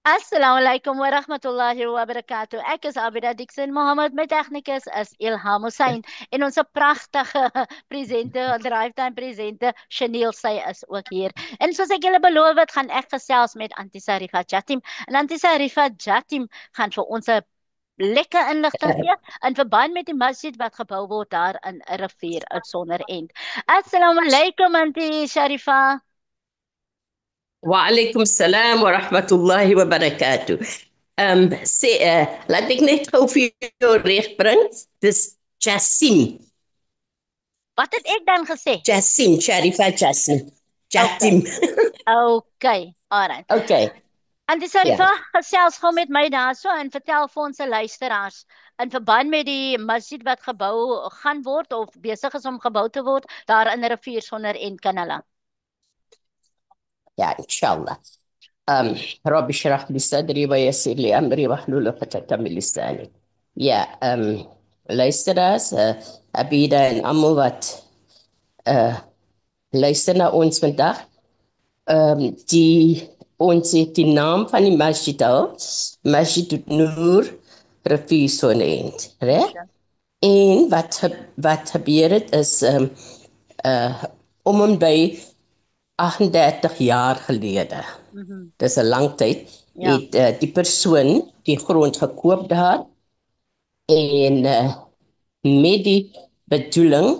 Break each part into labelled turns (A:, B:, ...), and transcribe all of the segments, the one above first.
A: Assalamualaikum warahmatullahi wabarakatuh. Ek is Abida Dixon Mohammed. My tegnikus is Ilham Hussein en ons pragtige presenter, drivetime presenter Chanel, sy is ook hier. En soos ek julle beloof het, gaan ek gesels met Antisarifa Jatim. En Antisarifa Jatim gaan vir ons 'n lekker inligting gee in verband met die masjid wat gebou word daar in 'n rivier uit sonder end. Assalamu alaikum Anti Sharifa.
B: Wa alaikum salam wa rahmatullahi wa barakatuh. Laat ek net gou vir jou regbring. Dis Jassim.
A: Wat het ek dan gesê?
B: Jassim, Sharifa Jassim.
A: Okay.
B: Jatim.
A: Okay. Alright.
B: Okay.
A: Antie
B: Ja.
A: Sarifa, gesels gou met my daarso en vertel vir ons se luisteraars in verband met die masjid wat gebou gaan word of besig is om gebou te word daar in 'n rivier sonder end kanale.
B: Ja, inshallah. Rabbi shrah li sadri wa yassir li amri wahlul 'uqdatam min lisani. Ja, luisteraars, Abida en almal wat luister na ons vandag. Ons het die naam van die masjid al, Masjid Noor Rivier Sonneend, reg? En wat gebeur het is om en by 38 jaar gelede. Dis 'n lang tyd.
A: Ja.
B: Het die persoon die grond gekoop daar en met die bedoeling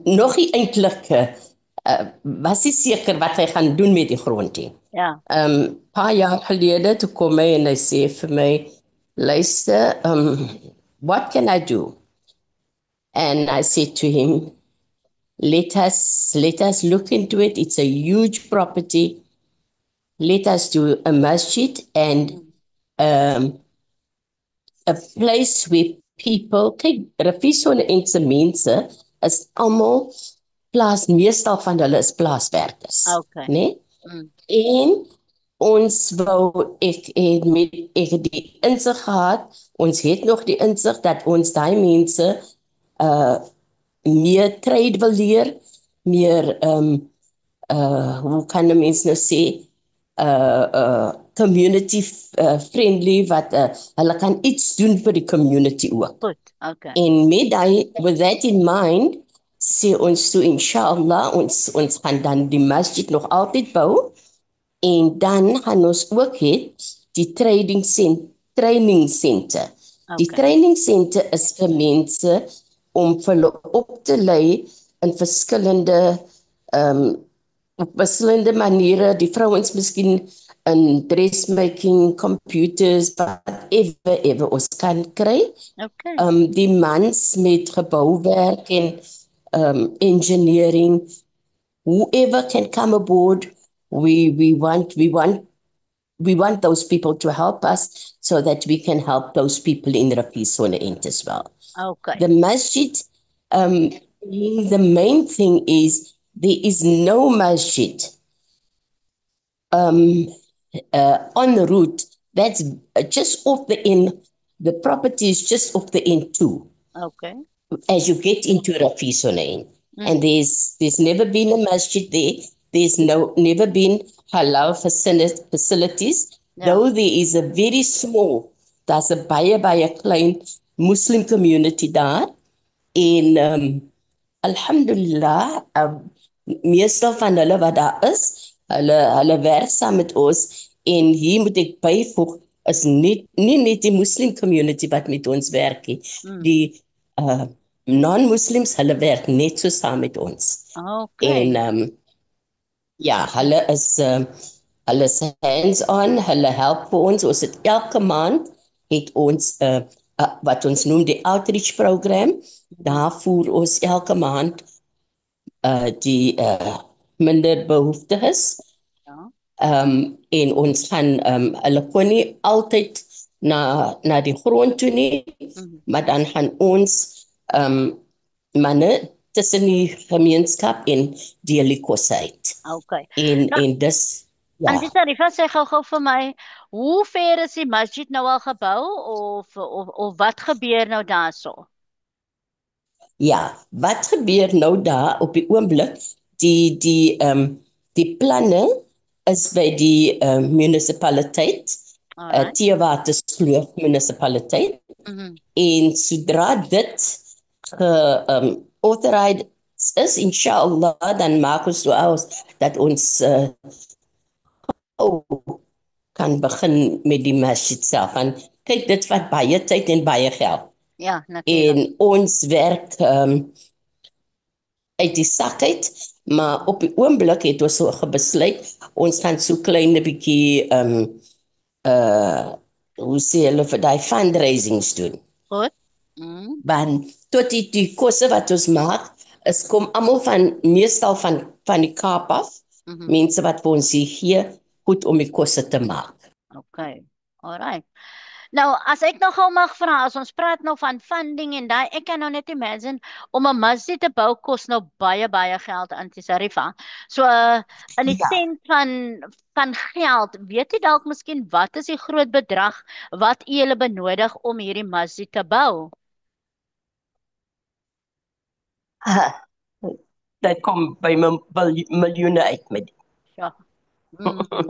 B: nog nie eintlik was nie seker wat hy gaan doen met die grond nie.
A: Ja.
B: Paar jaar gelede toe kom hy en hy sê vir my, luister, what can I do? And I said to him, let us look into it. It's a huge property. Let us do a masjid and a place where people, kyk, Rafiso en se mense is almal meestal van hulle is plaaswerkers.
A: Okay.
B: Nee? En ons wou, ek het die insig gehad, ons het nog die insig dat ons daai mense meer trade wil leer, meer, hoe kan 'n mens nou sê, community friendly, wat hulle kan iets doen vir die community ook.
A: Goed. Okay.
B: En with that in mind, sê ons toe, inshallah, ons gaan dan die masjid nog altyd bou, en dan gaan ons ook die training center. Die training center is vir mense om vir hulle op te lei in op verskillende maniere, die vrouens miskien in dressmaking, computers, whatever ons kan kry.
A: Okay.
B: Die mans met gebouwerk en engineering, whoever can come aboard, we want those people to help us so that we can help those people in Rafi Sonneend as well.
A: Okay.
B: The masjid, the main thing is there is no masjid on the route that's just off the end. The property is just off the end too.
A: Okay.
B: As you get into Rafi Sonneend. And there's never been a masjid there. There's never been halal facilities, though there is a very small, there's a baie klein Muslim community daar. En alhamdulillah, meestal van hulle wat daar is, hulle werk saam met ons, en hier moet ek byvoeg, is nie net die Muslim community wat met ons werk nie. Die non-Muslims, hulle werk net so saam met ons.
A: Okay.
B: En ja, hulle is hands-on, hulle help vir ons. Ons het elke maand het ons wat ons noem die outreach program. Daar voer ons elke maand die minder behoeftiges. En ons gaan hulle kon nie altyd na die grond toe nie, maar dan gaan ons manne tussen die gemeenskap en deel die kos uit.
A: Okay.
B: En dis, ja.
A: Antie Sarifa, sê gou vir my, hoe ver is die masjid nou al gebou of wat gebeur nou daarso?
B: Ja, wat gebeur nou daar op die oomblik? Die planne is by die munisipaliteit,
A: Alright.
B: Theewaterskloof munisipaliteit. En sodra dit authorized is, inshallah, dan maak ons so aus dat ons kan begin met die masjid self. En kyk, dit vat baie tyd en baie geld.
A: Ja, natuurlijk.
B: En ons werk uit die sak uit, maar op die oomblik het ons so besluit, ons gaan so klein bietjie hoe sê hulle vir die fundraisings doen.
A: Goed.
B: Want tot die kosse wat ons maak, is kom allemaal meestal van die Kaap af, mense wat vir ons hier gee, goed om die kosse te maak.
A: Okay, alright. Nou, as ek nog gou mag vra, as ons praat nou van funding en daai, ek kan nou net imagine, om 'n masjid te bou kos nou baie geld, Auntie Sharifa. So, in die sin van geld, weet jy dalk miskien wat is die groot bedrag wat julle benodig om hierdie masjid te bou?
B: Dit kom by miljoene uit met.
A: Ja.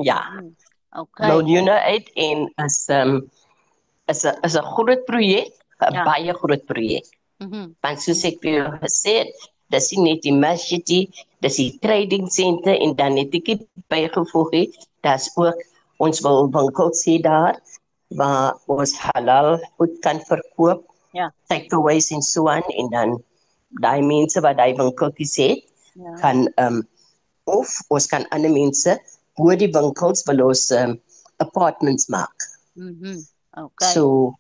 B: Ja.
A: Okay.
B: Miljoene uit en is 'n groot projek, 'n baie groot projek. Want soos ek vir jou gesê het, dis nie net die masjid, dis die trading center en dan het ek bygevoeg het, daar's ook ons wil winkels hê daar waar ons halal goed kan verkoop.
A: Ja.
B: Takeaways en so aan en dan daai mense wat daai winkeltjies het, kan of ons kan ander mense oor die winkels wil ons apartments maak.
A: Okay.
B: So,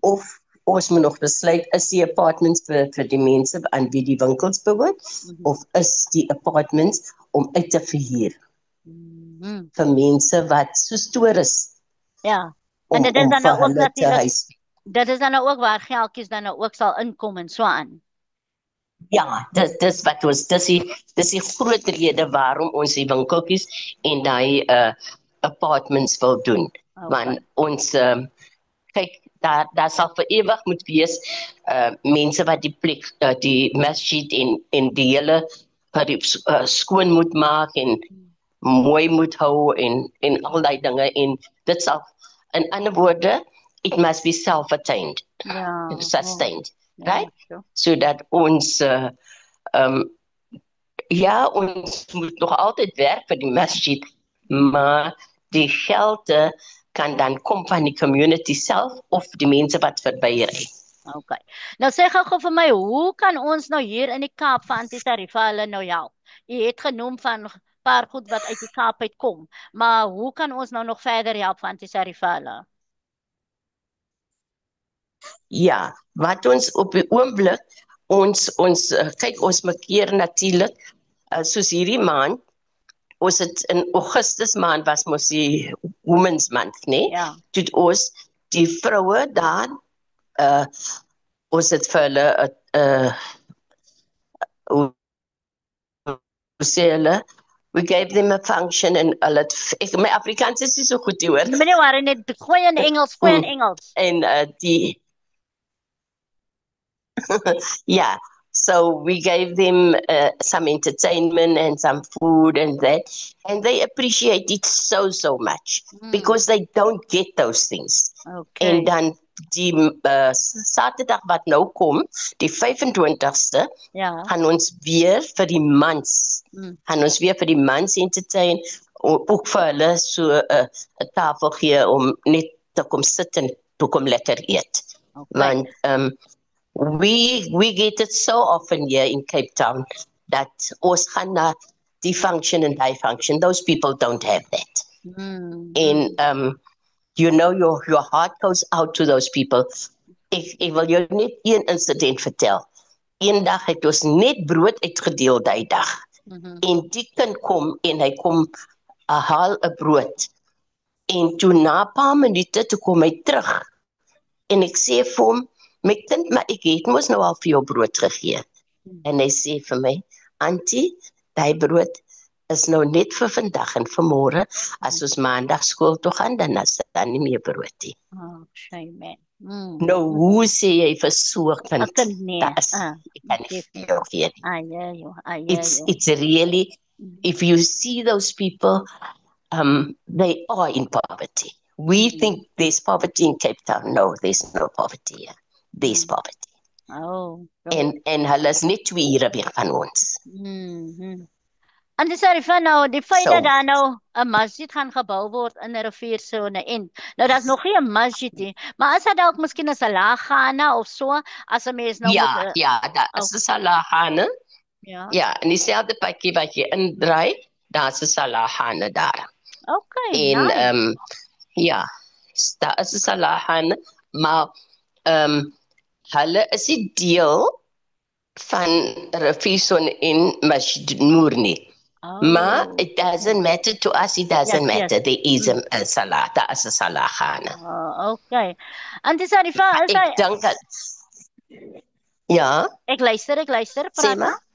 B: of ons moet nog besluit, is die apartments vir die mense aan wie die winkels behoort, of is die apartments om uit te verhuur vir mense wat soos toerist.
A: Ja, en dit is dan nou ook natuurlijk,
B: te
A: dit is dan nou ook waar geldjies dan nou ook sal inkom en so aan.
B: Ja, dis wat ons, dis die groot rede waarom ons die winkeltjies en daai apartments wil doen. Want ons kyk, daar sal vir ewig moet wees mense wat die plek, die masjid en die hele skoon moet maak en mooi moet hou en al die dinge en dit sal, in ander woorde, it must be self-attained, sustained, right? So dat ons ons moet nog altyd werk vir die masjid, maar die gelde kan dan kom van die community self of die mense wat verbyry.
A: Okay. Nou sê gou vir my, hoe kan ons nou hier in die Kaap van Auntie Sharifa hulle nou help? Jy het genoem van paar goed wat uit die Kaap uitkom, maar hoe kan ons nou nog verder help van Auntie Sharifa hulle?
B: Ja, wat ons op die oomblik, ons kyk, ons markeer natuurlik, soos hierdie maand, ons het in Augustus maand was mos die Women's Month, nee?
A: Ja.
B: Toe ons die vroue daar, ons het vir hulle, hoe sê hulle, we gave them a function en hulle, my Afrikaans is nie so goed hoor.
A: Meneer Warren, net gooi in Engels,
B: En die yeah, so we gave them some entertainment and some food and that, and they appreciate it so much because they don't get those things.
A: Okay.
B: En dan die Saterdag wat nou kom, die 25ste, gaan ons weer vir die mans, entertain, ook vir hulle so 'n tafel gee om net te kom sit en te kom lekker eet.
A: Okay.
B: Want we get it so often here in Cape Town that ons gaan na die function and die function. Those people don't have that. And you know, your heart goes out to those people. Ek wil jou net een incident vertel. Eendag het ons net brood uitgedeel die dag. En die kind kom en hy kom haal 'n brood. En toe na 'n paar minute toe kom hy terug. En ek sê vir hom, my kind, maar ek het mos nou al vir jou brood gegee. En hy sê vir my, Auntie, die brood is nou net vir vandag en vir môre, as ons maandag skool toe gaan, dan is daar nie meer brood nie.
A: Oh, shame.
B: Nou, hoe sê jy vir so 'n kind?
A: Nee.
B: Ek kan nie vir jou gee nie.
A: It's
B: It's really, if you see those people, they are in poverty. We think there's poverty in Cape Town. No, there's no poverty here. There's poverty.
A: Oh.
B: En hulle is net 2 ure weg van ons.
A: En dis Arifa nou, die feit
B: So,
A: dat daar nou 'n masjid gaan gebou word in 'n riviersone en nou daar's nog nie 'n masjid nie, maar as dit dalk miskien 'n salagana of so, as 'n mens nou
B: ja,
A: moet
B: daar is 'n salahane.
A: ja.
B: Ja, in dieselfde pakkie wat jy indraai, daar's 'n salahane daar.
A: Okay,
B: En
A: nice.
B: ja, daar is 'n salahane, maar hulle is nie deel van Riviersone en Masjid Noor nie. Maar it doesn't matter to us, it doesn't matter. There is a salah, daar is 'n salahane.
A: Oh, okay. En dis Arifa,
B: Ek dink dat ja,
A: ek luister,
B: sê
A: praat
B: maar.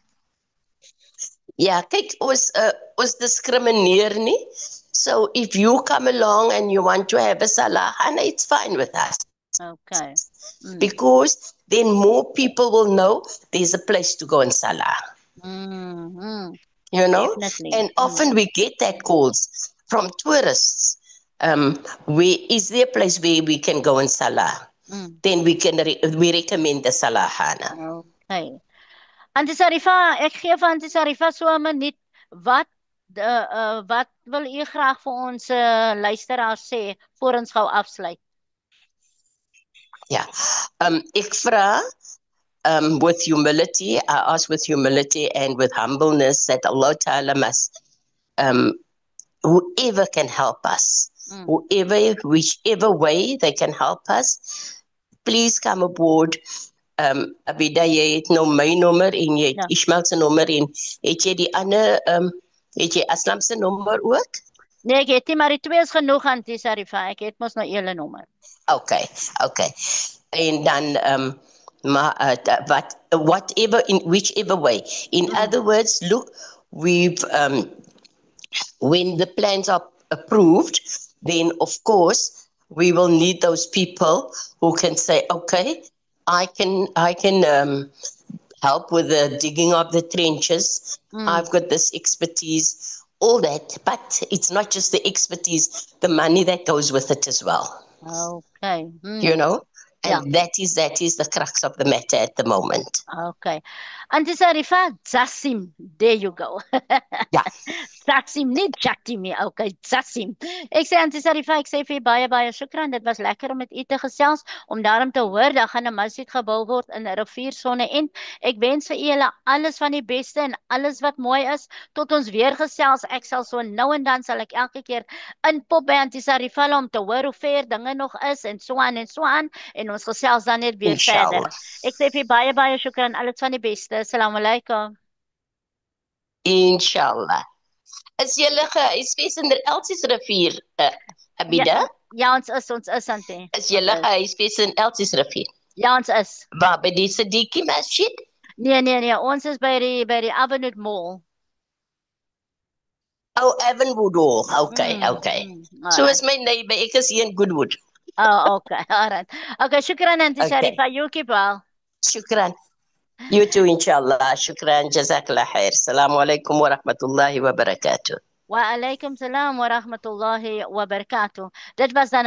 B: Ja, kyk, ons discrimineer nie. So if you come along and you want to have a salahana, it's fine with us.
A: Okay.
B: Because then more people will know there's a place to go and salah. You know?
A: Definitely.
B: And often we get that calls from tourists. Where is there a place where we can go and salah? Then we recommend the salahana.
A: Okay. Auntie Sarifa, ek gee vir Auntie Sarifa so 'n minuut. Wat wil u graag vir ons luisteraars sê voor ons gou afsluit?
B: Ja. Ek vra with humility, I ask with humility and with humbleness that Allah Ta'ala must whoever can help us, whichever way they can help us, please come aboard. Abida, jy het nou my nommer en jy het Ismail se nommer en het jy die ander het jy Aslam se nommer ook?
A: Nee, ek het nie, maar die twee is genoeg, Auntie Sarifa. Ek het mos nou julle nommer.
B: Okay. En dan whatever, in whichever way. In other words, look, we've when the plans are approved, then of course we will need those people who can say, okay, I can help with the digging of the trenches. I've got this expertise, all that. But it's not just the expertise, the money that goes with it as well.
A: Okay.
B: You know? And that is the crux of the matter at the moment.
A: Okay. Auntie Sarifa, Zassim, there you go.
B: Ja.
A: Zassim, nie Jatim nie. Okay, Zassim. Ek sê Auntie Sarifa, ek sê vir baie shukran. Dit was lekker om met u te gesels, om daarom te hoor dat gaan 'n masjid gebou word in 'n riviersone en ek wens vir julle alles van die beste en alles wat mooi is tot ons weer gesels. Ek sal so nou en dan sal ek elke keer inpop by Auntie Sarifa om te hoor hoe ver dinge nog is en so aan en ons gesels dan net weer verder. Ek sê vir baie shukran, alles van die beste. Assalamu alaikum.
B: Inshallah. Is julle gehuisves in Elsies rivier, Abida?
A: Ja, ons is Auntie.
B: Is julle gehuisves in Elsies rivier?
A: Ja, ons is.
B: Waar by die Siddiqui Masjid?
A: Nee, ons is by die Avenue Mall.
B: Oh, Avonwood Hall. Okay. So is my neighbor, ek is hier in Goodwood.
A: Oh, okay. All right. Okay, shukran Auntie Sarifa. You keep well.
B: Shukran. You too, inshallah. Shukran. Jazakallah khair. Assalamu alaikum wa rahmatullahi wa barakatuh.
A: Wa alaikum salam wa rahmatullahi wa barakatuh. Dit was dan